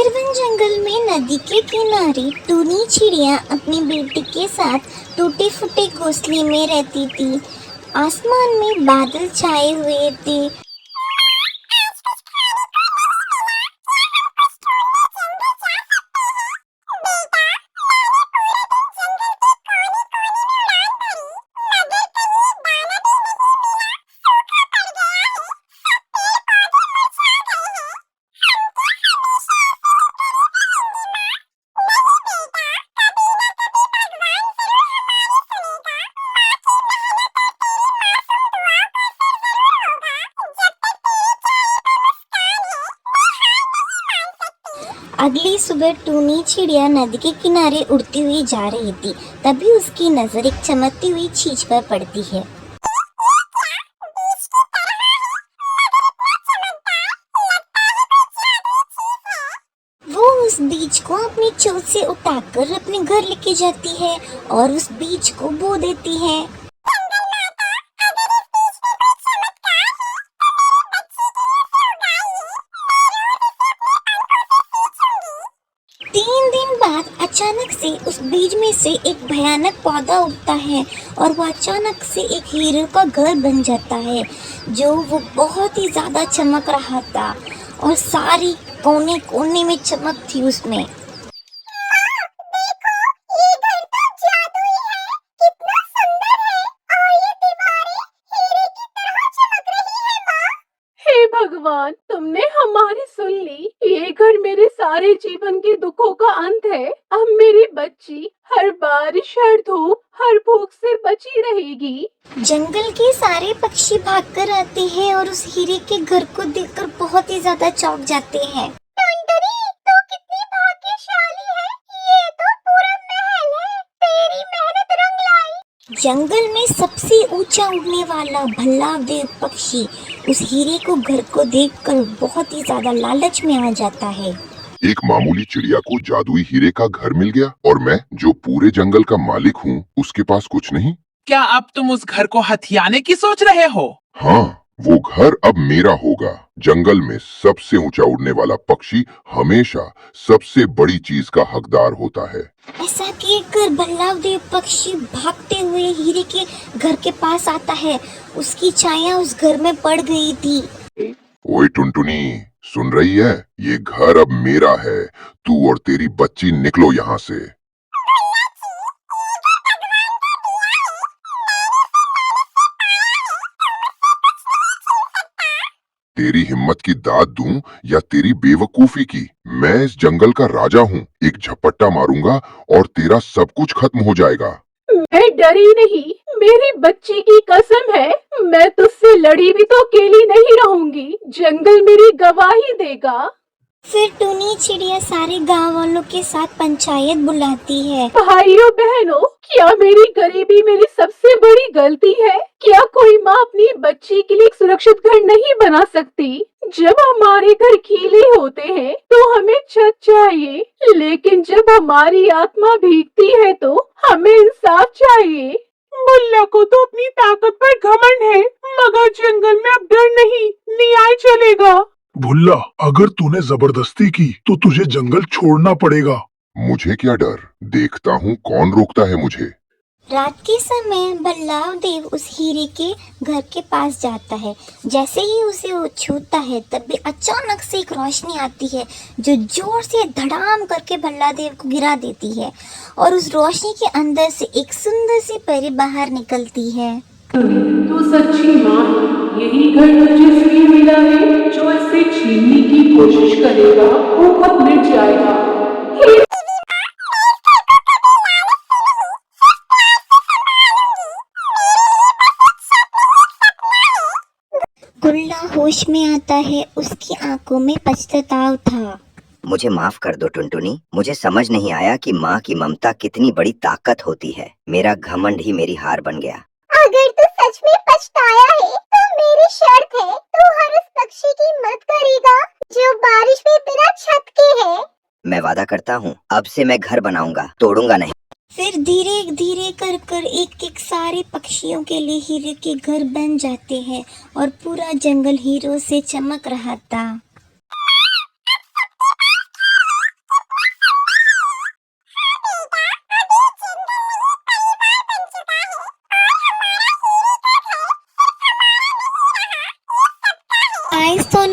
फिर वन जंगल में नदी के किनारे टूनी चिड़िया अपनी बेटी के साथ टूटे फूटे घोंसले में रहती थी। आसमान में बादल छाए हुए थे। अगली सुबह टूनी चिड़िया नदी के किनारे उड़ती हुई जा रही थी। तभी उसकी नजर एक चमकती हुई चीज पर पड़ती है। वो उस बीज को अपनी चोंच से उठाकर अपने घर लेके जाती है और उस बीज को बो देती है। 3 दिन बाद अचानक से उस बीज में से एक भयानक पौधा उगता है और वो अचानक से एक हीरे का घर बन जाता है, जो वो बहुत ही ज्यादा चमक रहा था और सारी कोने कोने में चमक थी उसमें। भगवान, तुमने हमारी सुन ली। ये घर मेरे सारे जीवन के दुखों का अंत है। अब मेरी बच्ची हर बारिश, हर धूप, हर भूख से बची रहेगी। जंगल के सारे पक्षी भागकर आते हैं और उस हीरे के घर को देखकर बहुत ही ज्यादा चौंक जाते हैं। टुनटुनी, तू कितनी भाग्यशाली है। ये तो पूरा महल है। तेरी मेहनत रंग लाई। जंगल में सबसे ऊंचा उड़ने वाला भल्लादेव पक्षी उस हीरे को घर को देखकर बहुत ही ज्यादा लालच में आ जाता है। एक मामूली चिड़िया को जादुई हीरे का घर मिल गया और मैं, जो पूरे जंगल का मालिक हूँ, उसके पास कुछ नहीं। क्या अब तुम उस घर को हथियाने की सोच रहे हो? हाँ, वो घर अब मेरा होगा। जंगल में सबसे ऊंचा उड़ने वाला पक्षी हमेशा सबसे बड़ी चीज का हकदार होता है। ऐसा कहकर भल्लादेव पक्षी भागते हुए हीरे के घर के पास आता है। उसकी छाया उस घर में पड़ गई थी। ओए टुनटुनी, सुन रही है? ये घर अब मेरा है। तू और तेरी बच्ची निकलो यहाँ से। तेरी हिम्मत की दाद दूं या तेरी बेवकूफी की? मैं इस जंगल का राजा हूँ। एक झपट्टा मारूंगा और तेरा सब कुछ खत्म हो जाएगा। मैं डरी नहीं, मेरी बच्ची की कसम है। मैं तुझसे लड़ी भी तो अकेली नहीं रहूंगी। जंगल मेरी गवाही देगा। फिर टूनी चिड़िया सारे गांव वालों के साथ पंचायत बुलाती है। भाइयों बहनों, क्या मेरी गरीबी मेरी सबसे बड़ी गलती है? क्या कोई माँ अपनी बच्ची के लिए एक सुरक्षित घर नहीं बना सकती? जब हमारे घर गीले होते हैं तो हमें छत चाहिए, लेकिन जब हमारी आत्मा भीगती है तो हमें इंसाफ चाहिए। बुल्ला को तो अपनी ताकत पर घमंड है, मगर जंगल में अब डर नहीं, न्याय चलेगा। भुल्ला, अगर तूने जबरदस्ती की तो तुझे जंगल छोड़ना पड़ेगा। मुझे क्या डर, देखता हूँ कौन रोकता है मुझे। रात के समय भल्लादेव उस हीरे के घर के पास जाता है। जैसे ही उसे वो छूता है तभी अचानक से एक रोशनी आती है, जो जोर से धड़ाम करके भल्लादेव को गिरा देती है और उस रोशनी के अंदर से एक सुंदर सी परी बाहर निकलती है। तू सच्ची माँ है। यही घर तुझे इसलिए मिला है। जो इसे छीनने की कोशिश करेगा वो खुद मिट जाएगा। गुल्ला होश में आता है। उसकी आंखों में पछतावा था। मुझे माफ कर दो टुनटुनी, मुझे समझ नहीं आया कि माँ की ममता कितनी बड़ी ताकत होती है। मेरा घमंड ही मेरी हार बन गया। अगर तू सच में पछताया है तो मेरी शर्त है, तू हर उस पक्षी की मदद करेगा जो बारिश में बिना छत के है। मैं वादा करता हूँ, अब से मैं घर बनाऊंगा, तोड़ूंगा नहीं। फिर धीरे धीरे कर कर एक एक सारे पक्षियों के लिए हीरे के घर बन जाते हैं और पूरा जंगल हीरों से चमक रहा था।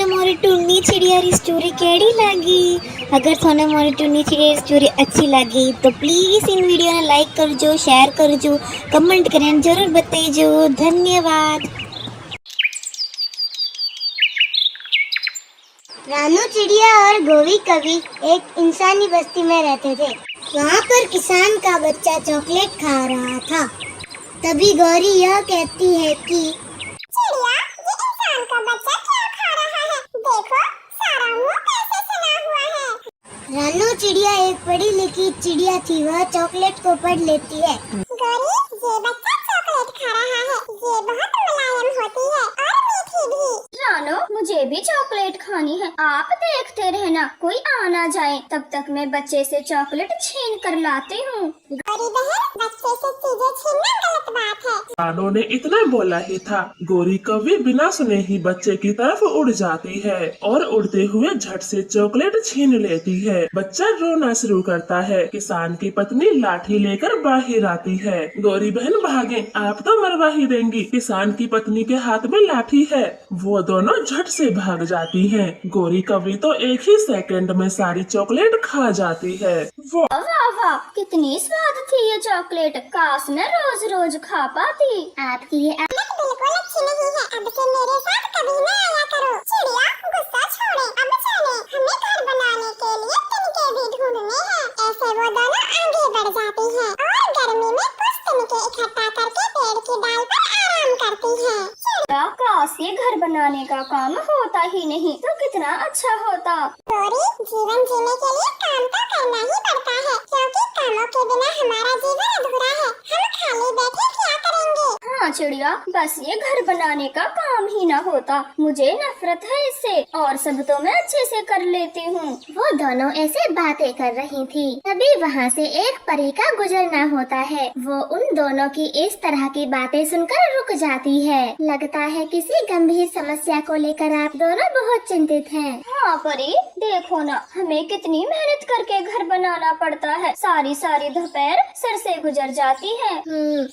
मोरी टुन्नी चिड़िया री स्टोरी केड़ी लगी। अगर थोने मोरी टुन्नी चिड़िया री स्टोरी अच्छी लगी तो प्लीज इन वीडियो ने लाइक करजो, शेयर करजो, कमेंट करें जरूर बताइजो। धन्यवाद। रानू चिड़िया और गोवी कवि एक इंसानी बस्ती में रहते थे। वहाँ पर किसान का बच्चा चॉकलेट खा रहा था। तभी गौरी यह कहती है कि चिड़िया, ये इंसान का बच्चा क्या खा रहा है? देखो, सारा मुंह कैसे सना हुआ है। रानू चिड़िया एक पढ़ी लिखी चिड़िया थी। वह चॉकलेट को पढ़ लेती है। गौरी, ये बच्चा चॉकलेट खा रहा है। ये बहुत मुलायम होती है और मीठी भी। रानो, मुझे भी चॉकलेट खानी है। आप देखते रहना, कोई आ ना जाए, तब तक मैं बच्चे से चॉकलेट छीन कर लाती हूँ। गौरी बहन, बच्चे से चीजें छीनना गलत बात है। रानो ने इतना बोला ही था, गौरी कभी बिना सुने ही बच्चे की तरफ उड़ जाती है और उड़ते हुए झट से चॉकलेट छीन लेती है। बच्चा रोना शुरू करता है। किसान की पत्नी लाठी लेकर बाहर आती है। गौरी बहन भागे, आप तो मरवा ही देंगी। किसान की पत्नी के हाथ में लाठी है। वो दोनों झट से भाग जाती हैं। गौरी कवि तो एक ही सेकंड में सारी चॉकलेट खा जाती है। वो वाह वाह, कितनी स्वाद थी ये चॉकलेट। काश मैं रोज रोज खा पाती। आपकी ये आदत बिल्कुल अच्छी नहीं है। अब से मेरे साथ कभी न आया करो। चिड़िया, गुस्सा छोड़े, अब चले। हमें घर बनाने के लिए तिनके भी ढूंढने हैं। ऐसे वो दोनों आगे बढ़ जाती हैं और गर्मी में कुछ तिनके इकट्ठा करके पेड़ की डाल पर आराम करती हैं। काश ये घर बनाने का काम होता ही नहीं तो कितना अच्छा होता। गौरी, जीवन जीने के लिए काम तो करना ही पड़ता है, क्योंकि कामों के बिना हमारा जीवन अधूरा है। हम खाली बैठे क्या करेंगे? हाँ चिड़िया, बस ये घर बनाने का काम ही न होता। मुझे नफरत है इससे, और सब तो मैं अच्छे से कर लेती हूँ। वो दोनों ऐसे बातें कर रही थी। तभी वहाँ से एक परी का गुजरना होता है। वो उन दोनों की इस तरह की बातें सुनकर रुक जाती है। लगता है किसी गंभीर समस्या को लेकर आप दोनों बहुत चिंतित हैं। हाँ परी, देखो ना, हमें कितनी मेहनत करके घर बनाना पड़ता है। सारी सारी दोपहर सर से गुजर जाती है।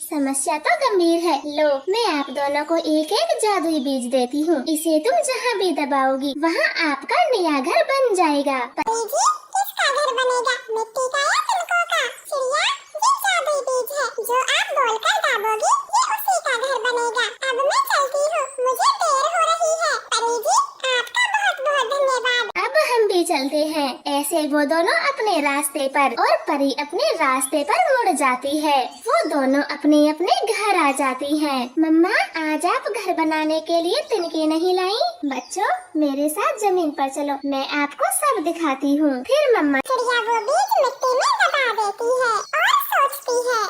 समस्या तो गंभीर है। लो, मैं आप दोनों को एक एक जादुई बीज देती हूँ। इसे तुम जहाँ भी दबाओगी वहाँ आपका नया घर बन जाएगा। परी जी, किसका घर बनेगा? मिट्टी का या तिनकों का? चिड़िया, ये जादुई बीज है जो आप बोलकर दाबोगी, ये उसी का घर बनेगा। अब मैं चलती हूँ, मुझे देर हो रही है। परी जी, आपका बहुत बहुत धन्यवाद। अब हम भी चलते हैं। ऐसे वो दोनों अपने रास्ते पर और परी अपने रास्ते पर मुड़ जाती है। वो दोनों अपने अपने घर आ जाती हैं। मम्मा, आज आप घर बनाने के लिए तिनके नहीं लाई? बच्चों, मेरे साथ जमीन पर चलो, मैं आपको सब दिखाती हूँ। फिर मम्मा चिड़िया वो बीज मिट्टी में दबा देती है और सोचती है,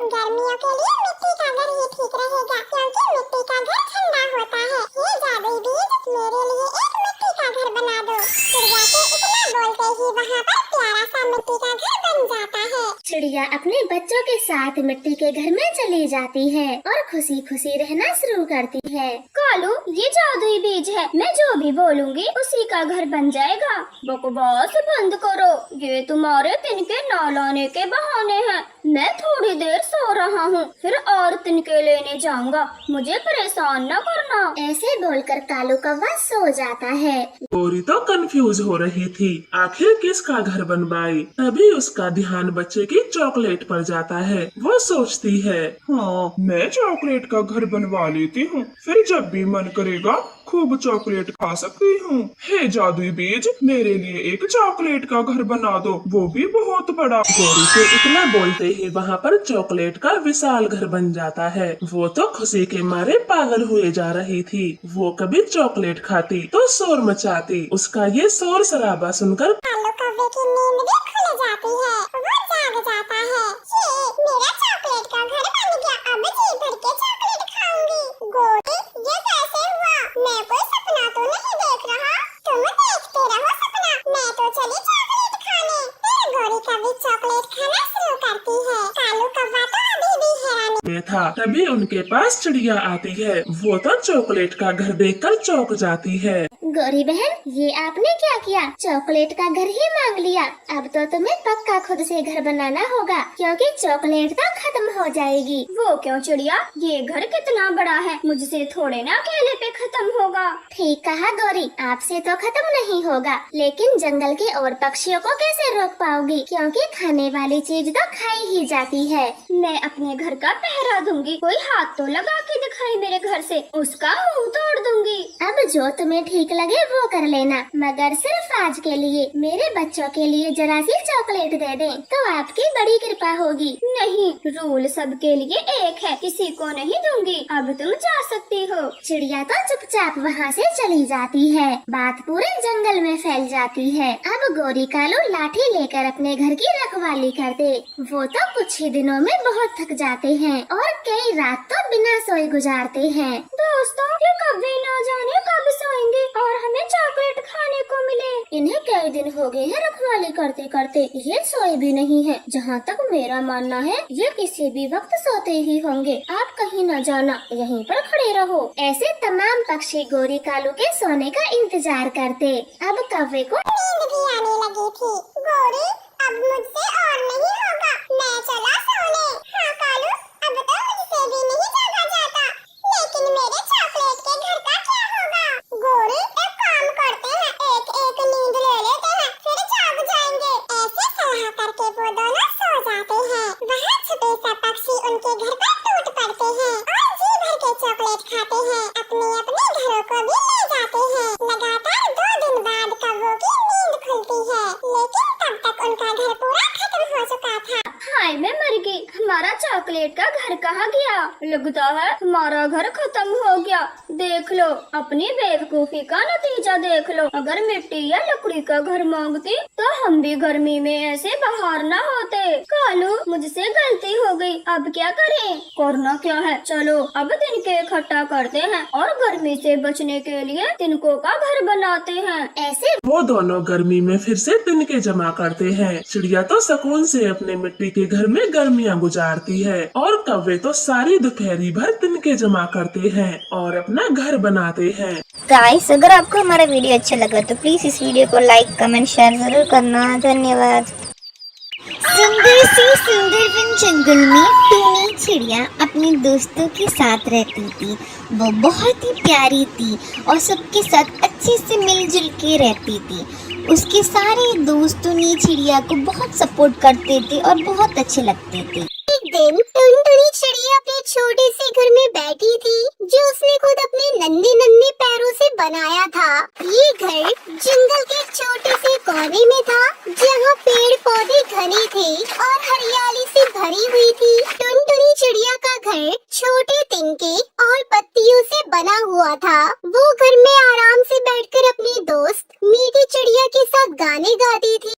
गर्मियों के लिए मिट्टी का घर ही ठीक रहेगा, क्योंकि मिट्टी का घर ठंडा होता है। ये जादुई बीज मेरे लिए एक मिट्टी का घर बना दो। चिड़िया के इतना बोलते ही वहाँ पर प्यारा सा मिट्टी का घर बन जाता है। चिड़िया अपने बच्चों के साथ मिट्टी के घर में चली जाती है और खुशी खुशी रहना शुरू करती है। कालू, ये जादुई बीज है, मैं जो भी बोलूँगी उसी का घर बन जाएगा। बकवास बंद करो, ये तुम्हारे तिनके ना लाने के बहाने हैं। मैं थोड़ी देर सो रहा हूँ, फिर और तिनके लेने जाऊंगा। मुझे परेशान न करना। ऐसे बोलकर कालू कौवा सो जाता है। गौरी तो कंफ्यूज हो रही थी, आखिर किसका घर बनवाए। तभी उसका ध्यान बच्चे की चॉकलेट पर जाता है। वो सोचती है, हाँ, मैं चॉकलेट का घर बनवा लेती हूँ, फिर जब भी मन करेगा खूब चॉकलेट खा सकती हूँ। हे जादुई बीज, मेरे लिए एक चॉकलेट का घर बना दो, वो भी बहुत बड़ा। गौरी के इतना बोलते ही वहाँ पर चॉकलेट का विशाल घर बन जाता है। वो तो खुशी के मारे पागल हुए जा रही थी। वो कभी चॉकलेट खाती तो शोर मचाती। उसका ये शोर शराबा सुनकर कालू कौवे की नींद भी खुल जाती है। वो जाग जाता है। ये मेरा चॉकलेट का घर बन गया। अब जी भर के चॉकलेट खाऊंगी। गौरी, ये कैसे हुआ? मैं कोई सपना तो नहीं देख रहा? तुम देखते रहो सपना, मैं तो चली चॉकलेट खाने। फिर गौरी कभी चॉकलेट खाना शुरू करती है। कालू कौवा तो अभी भी हैरानी में था। तभी उनके पास चिड़िया आती है। वो तो चॉकलेट का घर देखकर चौंक जाती है। गौरी बहन, ये आपने क्या किया? चॉकलेट का घर ही मांग लिया। अब तो तुम्हें पक्का खुद से घर बनाना होगा, क्योंकि चॉकलेट तो खत्म हो जाएगी। वो क्यों चिड़िया, ये घर कितना बड़ा है, मुझसे थोड़े ना अकेले पे खत्म होगा। ठीक कहा गौरी, आपसे तो खत्म नहीं होगा, लेकिन जंगल के और पक्षियों को कैसे रोक पाओगी, क्योंकि खाने वाली चीज तो खाई ही जाती है। मैं अपने घर का पहरा दूंगी, कोई हाथ तो लगा के दिखाई मेरे घर से, उसका मुंह तोड़ दूंगी। अब जो तुम्हें ठीक लगे वो कर लेना, मगर सिर्फ आज के लिए मेरे बच्चों के लिए जरा सी चॉकलेट दे दें तो आपकी बड़ी कृपा होगी। नहीं, रूल सबके लिए एक है, किसी को नहीं दूंगी। अब तुम जा सकती हो। चिड़िया तो चुपचाप वहाँ से चली जाती है, बात पूरे जंगल में फैल जाती है। अब गोरी कालू लाठी लेकर अपने घर की रखवाली करते। वो तो कुछ ही दिनों में बहुत थक जाते हैं और कई रात तो बिना सोए गुजारते हैं। दोस्तों, ये कभी ना जाने कब सोएंगे और हमें चॉकलेट खाने को मिले। इन्हें कई दिन हो गए हैं रखवाली करते करते, ये सोए भी नहीं है। जहाँ तक मेरा मानना है, ये किसी भी वक्त सोते ही होंगे। आप कहीं न जाना, यहीं पर खड़े रहो। ऐसे तमाम पक्षी गोरी कालू के सोने का इंतजार करते। अब कौवे को नींद भी आने लगी थी। गोरी, अब मुझसे और नहीं होगा, मैं चला सोने। हाँ कालू, अब तो मुझसे भी नहीं जागा जाता, लेकिन मेरे चॉकलेट के घर का क्या होगा? गोरी, एक काम करते हैं, एक एक नींद ले लेते हैं, फिर जाग जाएंगे। ऐसे सलाह करके वो दोनों सो जाते हैं। वहाँ छुपे सब पक्षी उनके घर पर टूट पड़ते हैं और जी भर के चॉकलेट खाते हैं। अपने अपने घरों को भी ले जाते हैं। लगातार 2 दिन बाद कौवों की नींद खुलती है, लेकिन तब तक उनका घर पूरा खत्म हो चुका था। हाय, मैं मर गई। हमारा चॉकलेट का घर कहाँ गया? लगता है हमारा घर खत्म हो गया। देख लो, अपनी बेवकूफी का नतीजा देख लो। अगर मिट्टी या लकड़ी का घर मांगती तो हम भी गर्मी में ऐसे बाहर ना होते। कालू, मुझसे गलती हो गई, अब क्या करें? करना क्या है, चलो अब तिनके इकट्ठा करते हैं और गर्मी से बचने के लिए तिनकों का घर बनाते हैं। ऐसे वो दोनों गर्मी में फिर से तिनके जमा करते हैं। चिड़िया तो सुकून से अपने मिट्टी के घर में गर्मियाँ गुजारती है और कौवे तो सारी दोपहरी भर तिनके जमा करते हैं और अपना घर बनाते हैं। गाइस, अगर आपको हमारा वीडियो अच्छा लगा तो प्लीज इस वीडियो को लाइक, कमेंट, शेयर जरूर करना। धन्यवाद। सुंदर से सुंदर वन जंगल में टूनी चिड़िया अपने दोस्तों के साथ रहती थी। वो बहुत ही प्यारी थी और सबके साथ अच्छे से मिलजुल के रहती थी। उसके सारे दोस्त टूनी चिड़िया को बहुत सपोर्ट करते थे और बहुत अच्छे लगते थे। एक दिन टुनटुनी चिड़िया अपने छोटे से घर में बैठी थी, जो उसने खुद अपने नन्हे नन्हे पैरों से बनाया था। ये घर जंगल के छोटे से कोने में था, जहाँ पेड़ पौधे घने थे और हरियाली से भरी हुई थी। टुनटुनी चिड़िया का घर छोटे तिनके और पत्तियों से बना हुआ था। वो घर में आराम से बैठकर अपनी दोस्त मीठी चिड़िया के साथ गाने गाती थी।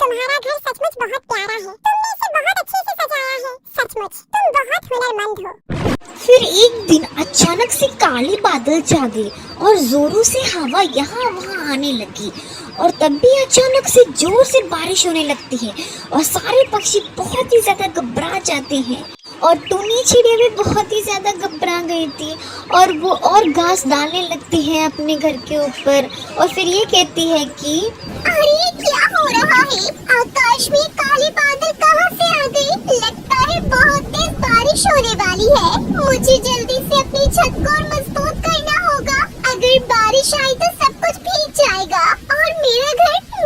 तुम्हारा घर सचमुच बहुत प्यारा है। तुमने इसे बहुत अच्छे से सजाया है। सचमुच तुम बहुत हुनरमंद हो। फिर एक दिन अचानक से काले बादल छा गए और जोरों से हवा यहाँ वहाँ आने लगी और तब भी अचानक से जोर से बारिश होने लगती है और सारे पक्षी बहुत ही ज्यादा घबरा जाते हैं और टूनी चिड़िया भी बहुत ही ज्यादा घबरा गई थी और वो और घास डालने लगती है अपने घर के ऊपर और फिर ये कहती है कि अरे क्या हो रहा है? आकाश में काले बादल कहाँ से आ गए? लगता है बहुत तेज बारिश होने वाली है। मुझे जल्दी से अपनी छत को और मजबूत करना होगा। अगर बारिश आई तो सब कुछ भीग जाएगा और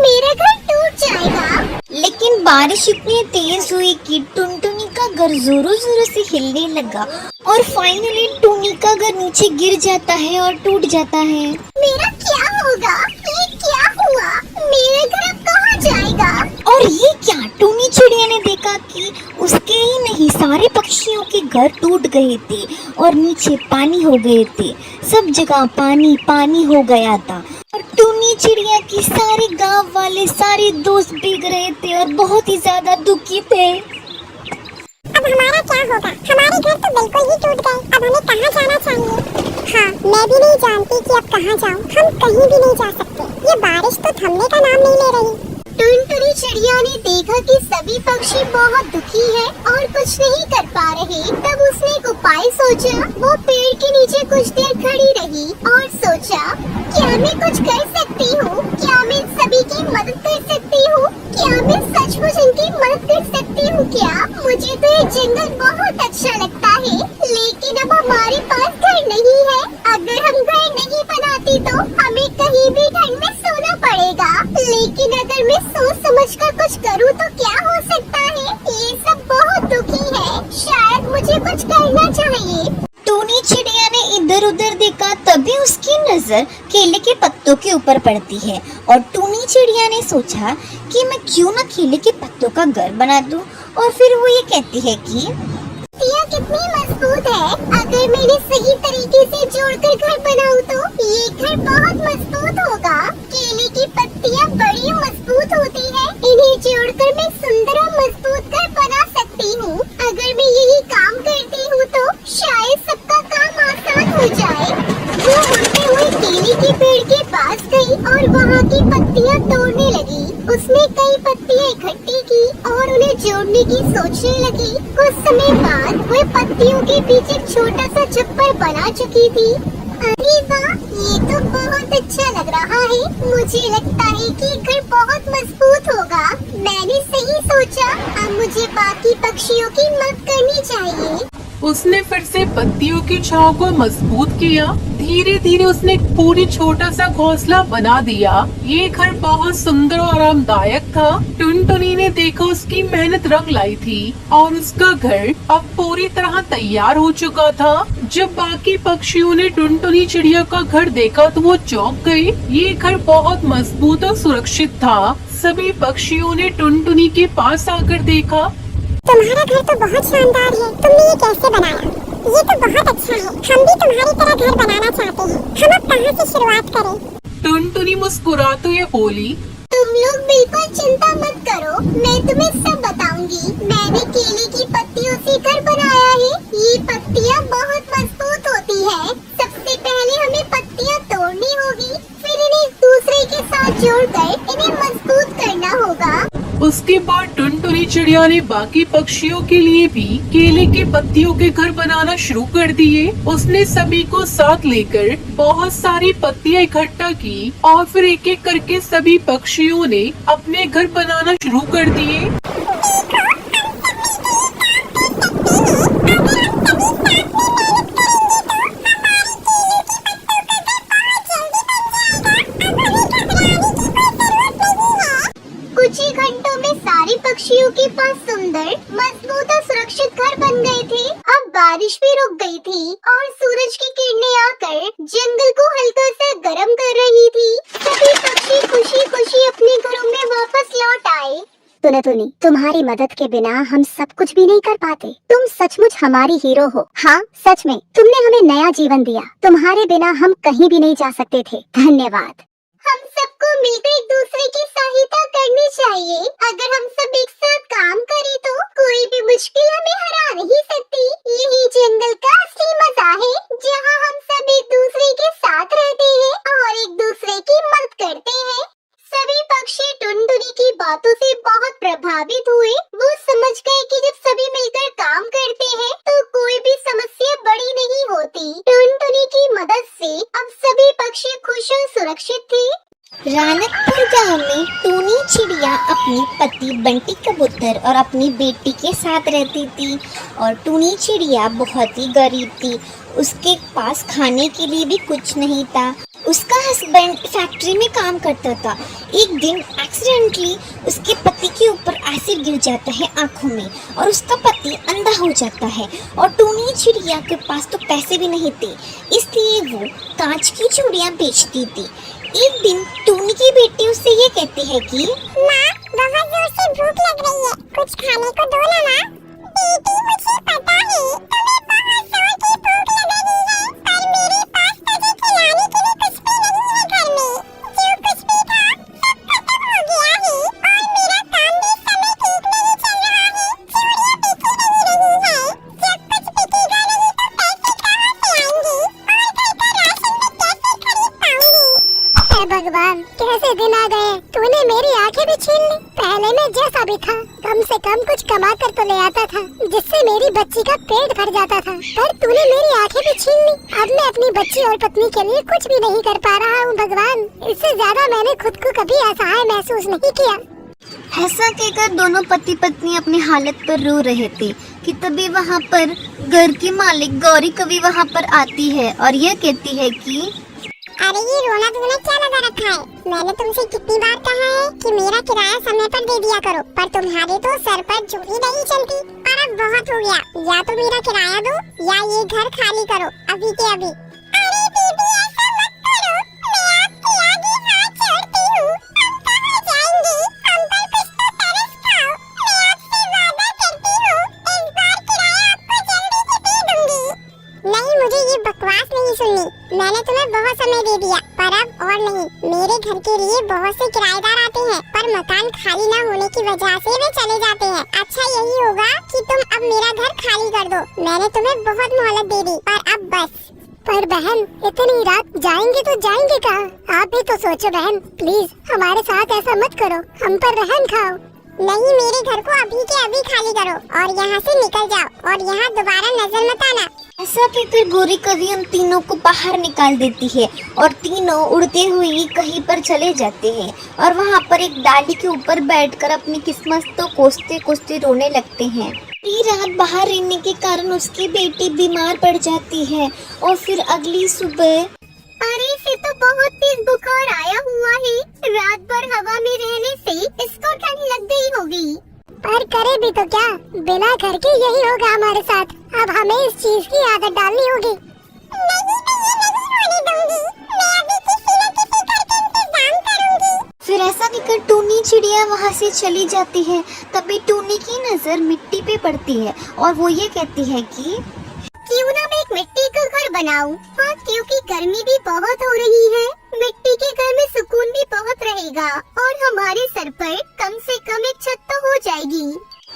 मेरा घर टूट जाएगा। लेकिन बारिश इतनी तेज हुई कि टुनटुनी का घर जोरों जोरों से हिलने लगा और फाइनली टूनी का घर नीचे गिर जाता है और टूट जाता है। मेरा क्या होगा? ये क्या हुआ? मेरा घर अब कहाँ जाएगा? और ये क्या, टूनी चिड़िया ने देखा कि उसके ही नहीं सारे पक्षियों के घर टूट गए थे और नीचे पानी हो गए थे। सब जगह पानी पानी हो गया था और टूनी चिड़िया की सारे गांव वाले सारे दोस्त भीग रहे थे और बहुत ही ज्यादा दुखी थे। अब हमारा क्या होगा? हमारे घर तो बिल्कुल ही टूट गए। अब हमें कहाँ जाना चाहिए? हाँ, मैं भी नहीं जानती कि अब कहाँ जाऊँ। हम कहीं भी नहीं जा सकते। ये बारिश तो थमने का नाम नहीं ले रही। टुनटुनी चिड़िया ने देखा कि सभी पक्षी बहुत दुखी हैं और कुछ नहीं कर पा रहे। तब उसने एक उपाय सोचा। वो पेड़ के नीचे कुछ देर खड़ी रही और सोचा, क्या मैं कुछ कर सकती हूँ? क्या मैं सभी की मदद कर सकती हूँ? क्या मैं सचमुच इनकी मदद कर सकती हूँ क्या? मुझे तो ये जंगल बहुत अच्छा लगता है, लेकिन अब हमारे पास घर नहीं है। अगर हम घर नहीं बनाते तो हमें कहीं भी ठंड में सोना पड़ेगा। लेकिन अगर मैं सोच समझ कर कुछ करूँ तो क्या हो सकता है? ये सब बहुत दुखी है। शायद मुझे कुछ करना चाहिए। टूनी चिड़िया ने इधर उधर देखा, तभी उसकी नजर केले के पत्तों के ऊपर पड़ती है और टूनी चिड़िया ने सोचा कि मैं क्यों न केले के पत्तों का घर बना दूं। और फिर वो ये कहती है कि पत्तियां कितनी मजबूत है। अगर मैंने सही तरीके से जोड़कर घर बनाऊं तो ये घर बहुत मजबूत होगा। केले की पत्तियां बड़ी मजबूत होती है। इन्हें जोड़कर मैं सुंदर और मजबूत घर बना सकती हूँ। अगर मैं यही काम करती हूँ तो शायद सबका काम आसान हो जाए। वो उड़ते हुए केले के पेड़ के पास गई और वहाँ की पत्तियाँ तोड़ने लगी। उसने कई पत्तियाँ इकट्ठी की और उन्हें जोड़ने की सोचने लगी। कुछ समय बाद वो पत्तियों के बीच एक छोटा सा छप्पर बना चुकी थी। अरे वाह, ये तो बहुत अच्छा लग रहा है। मुझे लगता है कि घर बहुत मजबूत होगा। मैंने सही सोचा। अब मुझे बाकी पक्षियों की मदद करनी चाहिए। उसने फिर से पत्तियों की छाव को मजबूत किया। धीरे धीरे उसने एक पूरी छोटा सा घोंसला बना दिया। ये घर बहुत सुंदर और आरामदायक था। टुनटुनी ने देखा उसकी मेहनत रंग लाई थी और उसका घर अब पूरी तरह तैयार हो चुका था। जब बाकी पक्षियों ने टुनटुनी चिड़िया का घर देखा तो वो चौंक गए। ये घर बहुत मजबूत और सुरक्षित था। सभी पक्षियों ने टुनटुनी के पास आकर देखा। तुम्हारा घर तो बहुत शानदार है। तुमने ये कैसे बनाया? ये तो बहुत अच्छा है। हम भी तुम्हारी तरह घर बनाना चाहते हैं। हम अब कहाँ से शुरुआत करें? टुनटुनी मुस्कुराते हुए बोली, तुम लोग बिल्कुल चिंता मत करो, मैं तुम्हें सब बताऊंगी। मैंने केले की पत्तियों से घर बनाया है। ये पत्तियाँ बहुत मजबूत होती है। सबसे पहले हमें पत्तियाँ तोड़नी होगी, फिर इन्हें एक दूसरे के साथ जोड़कर इन्हें मजबूत करना होगा। उसके बाद टुनटुनी चिड़िया ने बाकी पक्षियों के लिए भी केले के पत्तियों के घर बनाना शुरू कर दिए। उसने सभी को साथ लेकर बहुत सारी पत्तियां इकट्ठा की और फिर एक एक करके सभी पक्षियों ने अपने घर बनाना शुरू कर दिए। कुछ ही घंटों में सारे पक्षियों के पास सुंदर, मजबूत और सुरक्षित घर बन गए थे। अब बारिश भी रुक गई थी और सूरज की किरणें आकर जंगल को हल्का सा गर्म कर रही थी। सभी पक्षी खुशी खुशी अपने घरों में वापस लौट आए। टुनटुनी, तुम्हारी मदद के बिना हम सब कुछ भी नहीं कर पाते। तुम सचमुच हमारी हीरो हो। हाँ, सच में तुमने हमें नया जीवन दिया। तुम्हारे बिना हम कहीं भी नहीं जा सकते थे। धन्यवाद। हम सबको मिलकर एक दूसरे की सहायता करनी चाहिए। अगर हम सब एक साथ काम करें तो कोई भी मुश्किल हमें हरा नहीं सकती। यही जंगल का असली मजा है, जहाँ हम सब एक दूसरे के साथ रहते हैं और एक दूसरे की मदद करते हैं। सभी पक्षी टुनटुनी की बातों से बहुत प्रभावित हुए। वो समझ गए कि जब सभी मिलकर काम करते हैं तो कोई भी समस्या बड़ी नहीं होती। टुनटुनी की मदद से अब सभी पक्षी खुश और सुरक्षित थे। रानकपुर गांव में टूनी चिड़िया अपनी पति बंटी कबूतर और अपनी बेटी के साथ रहती थी। और टूनी चिड़िया बहुत ही गरीब थी। उसके पास खाने के लिए भी कुछ नहीं था। उसका हस्बैंड फैक्ट्री में काम करता था। एक दिन एक्सीडेंटली उसके पति के ऊपर एसिड गिर जाता है आंखों में और उसका पति अंधा हो जाता है। और टूनी चिड़िया के पास तो पैसे भी नहीं थे, इसलिए वो कांच की चूड़ियाँ बेचती थी। एक दिन टूनी की बेटी उससे ये कहती है कि माँ, बहुत जोर से भूख लग रही है। कुछ खाने को दो ना माँ। बेटी, मुझे पता है तुम्हें बहुत जोर की भूख लग रही है, पर मेरे पास तुझे खिलाने के लिए कुछ भी नहीं है घर में। पहले मैं जैसा भी था कम से कम कुछ कमा कर तो ले आता था, जिससे मेरी बच्ची का पेट भर जाता था। पर तूने मेरी आंखें भी छीन ली। अब मैं अपनी बच्ची और पत्नी के लिए कुछ भी नहीं कर पा रहा हूँ भगवान। इससे ज्यादा मैंने खुद को कभी असहाय महसूस नहीं किया। ऐसा कहकर दोनों पति पत्नी अपनी हालत पर रो रहे थे कि तभी वहाँ पर घर की मालिक गौरी कवि वहाँ पर आती है और यह कहती है कि अरे ये रोना धोना क्या लगा रखा है? मैंने तुमसे कितनी बार कहा है कि मेरा किराया समय पर दे दिया करो, पर तुम्हारे तो सर पर जूही नहीं चलती। पर अब बहुत हो गया, या तो मेरा किराया दो या ये घर खाली करो अभी के अभी। अरे दीदी ऐसा मत करो, मैं आपके आगे हाथ जोड़ती हूँ। हम कहाँ जाएंगे? हम पर कुछ तो तरस खाओ। मैं आपसे वादा करती हूँ, इस बार किराया आपको जल्दी से दे दूंगी। नहीं, मुझे ये बकवास नहीं सुननी। मैंने तुम्हें बहुत समय दे दिया, पर अब और नहीं। मेरे घर के लिए बहुत से किराएदार आते हैं, पर मकान खाली न होने की वजह से वे चले जाते हैं। अच्छा यही होगा कि तुम अब मेरा घर खाली कर दो। मैंने तुम्हें बहुत मोहलत दे दी, पर अब बस। पर बहन, इतनी रात जाएंगे तो जाएंगे कहाँ? आप भी तो सोचो बहन, प्लीज हमारे साथ ऐसा मत करो, हम पर रहम खाओ। नहीं, मेरे घर को अभी के अभी खाली करो और यहाँ से निकल जाओ और यहाँ दोबारा नजर मत आना। ऐसा कहकर गौरी कवि हम तीनों को बाहर निकाल देती है और तीनों उड़ते हुए कहीं पर चले जाते हैं और वहाँ पर एक डाली के ऊपर बैठकर अपनी किस्मत तो कोसते कोसते रोने लगते हैं। रात बाहर रहने के कारण उसकी बेटी बीमार पड़ जाती है और फिर अगली सुबह अरे इसे तो बहुत तेज बुखार आया हुआ है। रात भर हवा में रहने से इसको ठंड लग गई होगी। पर करे भी तो क्या, बिना घर के यही होगा हमारे साथ। अब हमें इस चीज की आदत डालनी होगी। नहीं, मैं ये नहीं होने दूंगी। मैं अभी किसी न किसी घर का इंतजाम करूंगी। फिर ऐसा कहकर टूनी चिड़िया वहाँ से चली जाती है। तभी टूनी की नजर मिट्टी पे पड़ती है और वो ये कहती है कि क्यों ना मैं एक मिट्टी का घर बनाऊं? हाँ, क्योंकि गर्मी भी बहुत हो रही है। मिट्टी के घर में सुकून भी बहुत रहेगा और हमारे सर पर कम से कम एक छत तो हो जाएगी।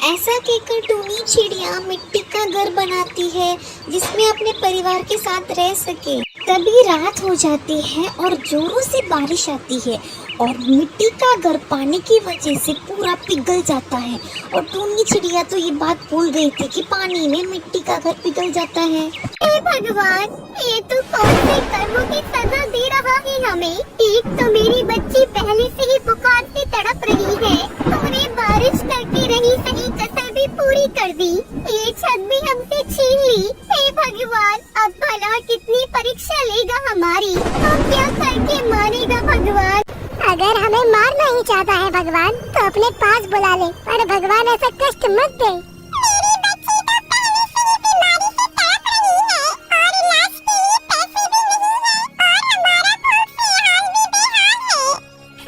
ऐसा कहकर टूनी चिड़िया मिट्टी का घर बनाती है जिसमें अपने परिवार के साथ रह सके। तभी रात हो जाती है और जोरों से बारिश आती है और मिट्टी का घर पानी की वजह से पूरा पिघल जाता है और टूनी चिड़िया तो ये बात भूल गई थी कि पानी में मिट्टी का घर पिघल जाता है। हे भगवान, ये तो कौन से कर्मों की सजा दे रहा है हमें। एक तो मेरी बच्ची पहले से ही बुखार से तड़प रही है, तूने बारिश करके रही सही कसर भी पूरी कर दी, ये छत भी हमसे छीन ली। हे भगवान, अब भला कितनी परीक्षा लेगा हमारी, तो क्या करके मारेगा भगवान। अगर हमें मारना ही चाहता है भगवान तो अपने पास बुला ले, पर भगवान ऐसा कष्ट मत दे। मेरी बच्ची तो पहले से ही बीमारी से तड़प रही है और इलाज के लिए पैसे भी नहीं है और हमारा भूख से हाल भी बेहाल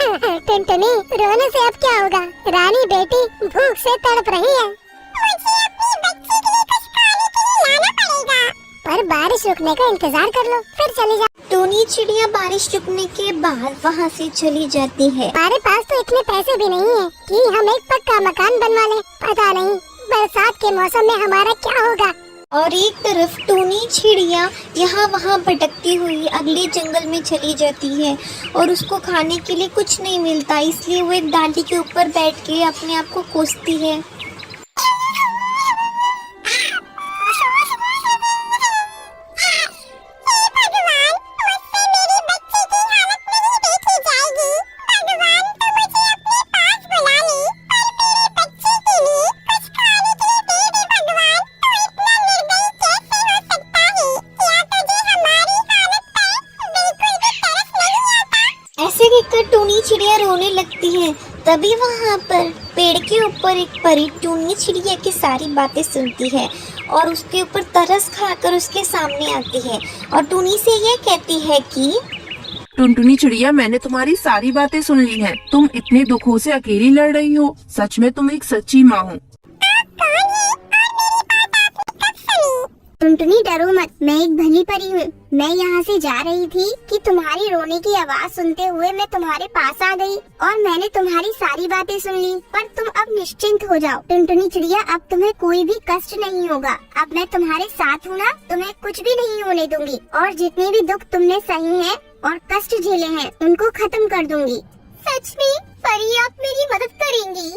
है। टुनटुनी, रोने से अब क्या होगा? रानी बेटी भूख से तड़प रही है। मुझे अपनी बच्ची के लिए कुछ खाने के लिए लाना पड़ेगा। पर बारिश रुकने का इंतजार कर लो, फिर चली जा। टूनी चिड़िया बारिश रुकने के बाद वहाँ से चली जाती है। हमारे पास तो इतने पैसे भी नहीं है कि हम एक पक्का मकान बनवा लें। पता नहीं बरसात के मौसम में हमारा क्या होगा। और एक तरफ टूनी चिड़िया यहाँ वहाँ भटकती हुई अगले जंगल में चली जाती है और उसको खाने के लिए कुछ नहीं मिलता, इसलिए वो एक डाली के ऊपर बैठ के अपने आप को कोसती है। ऐसे कहकर टूनी चिड़िया रोने लगती है। तभी वहाँ पर पेड़ के ऊपर एक परी टूनी चिड़िया की सारी बातें सुनती है और उसके ऊपर तरस खाकर उसके सामने आती है और टूनी से ये कहती है कि टुनटुनी चिड़िया, मैंने तुम्हारी सारी बातें सुन ली हैं। तुम इतने दुखों से अकेली लड़ रही हो। सच में तुम एक सच्ची माँ हो। टुनटुनी, डरो मत, मैं एक भली परी हूँ। मैं यहाँ से जा रही थी कि तुम्हारी रोने की आवाज सुनते हुए मैं तुम्हारे पास आ गई और मैंने तुम्हारी सारी बातें सुन ली। पर तुम अब निश्चिंत हो जाओ टुनटुनी चिड़िया, अब तुम्हें कोई भी कष्ट नहीं होगा। अब मैं तुम्हारे साथ हूँ ना, तुम्हें कुछ भी नहीं होने दूंगी और जितने भी दुख तुमने सहे हैं और कष्ट झेले हैं उनको खत्म कर दूंगी। सच में परी, आप मेरी मदद करेंगी?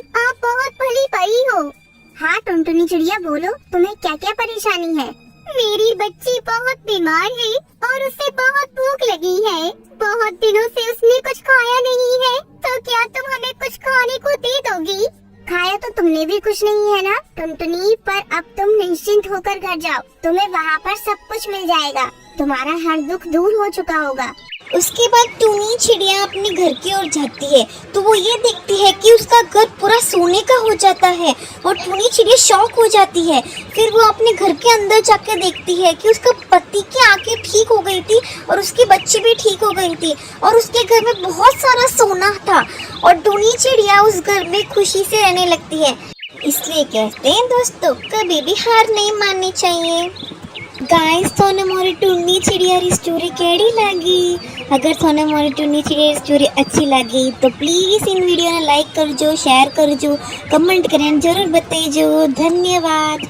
चिड़िया बोलो, तुम्हें क्या क्या परेशानी है? मेरी बच्ची बहुत बीमार है और उसे बहुत भूख लगी है। बहुत दिनों से उसने कुछ खाया नहीं है, तो क्या तुम हमें कुछ खाने को दे दोगी? खाया तो तुमने भी कुछ नहीं है ना टुनटुनी, पर अब तुम निश्चिंत होकर घर जाओ, तुम्हें वहाँ पर सब कुछ मिल जाएगा, तुम्हारा हर दुख दूर हो चुका होगा। उसके बाद टूनी चिड़िया अपने घर की ओर जाती है तो वो ये देखती है कि उसका घर पूरा सोने का हो जाता है और टूनी चिड़िया शॉक हो जाती है। फिर वो अपने घर के अंदर जाके देखती है कि उसका पति की आंखें ठीक हो गई थी और उसकी बच्ची भी ठीक हो गई थी और उसके घर में बहुत सारा सोना था और टूनी चिड़िया उस घर में खुशी से रहने लगती है। इसलिए कहते हैं दोस्तों, कभी भी हार नहीं माननी चाहिए। गाइस, थोने मोरी टूनी चिड़िया री स्टोरी केड़ी लगी? अगर थोने मोरी टूनी चिड़िया री स्टोरी अच्छी लगी तो प्लीज इन वीडियो ने लाइक करजो, शेयर करजो, कमेंट करें जरूर बताइजो। धन्यवाद।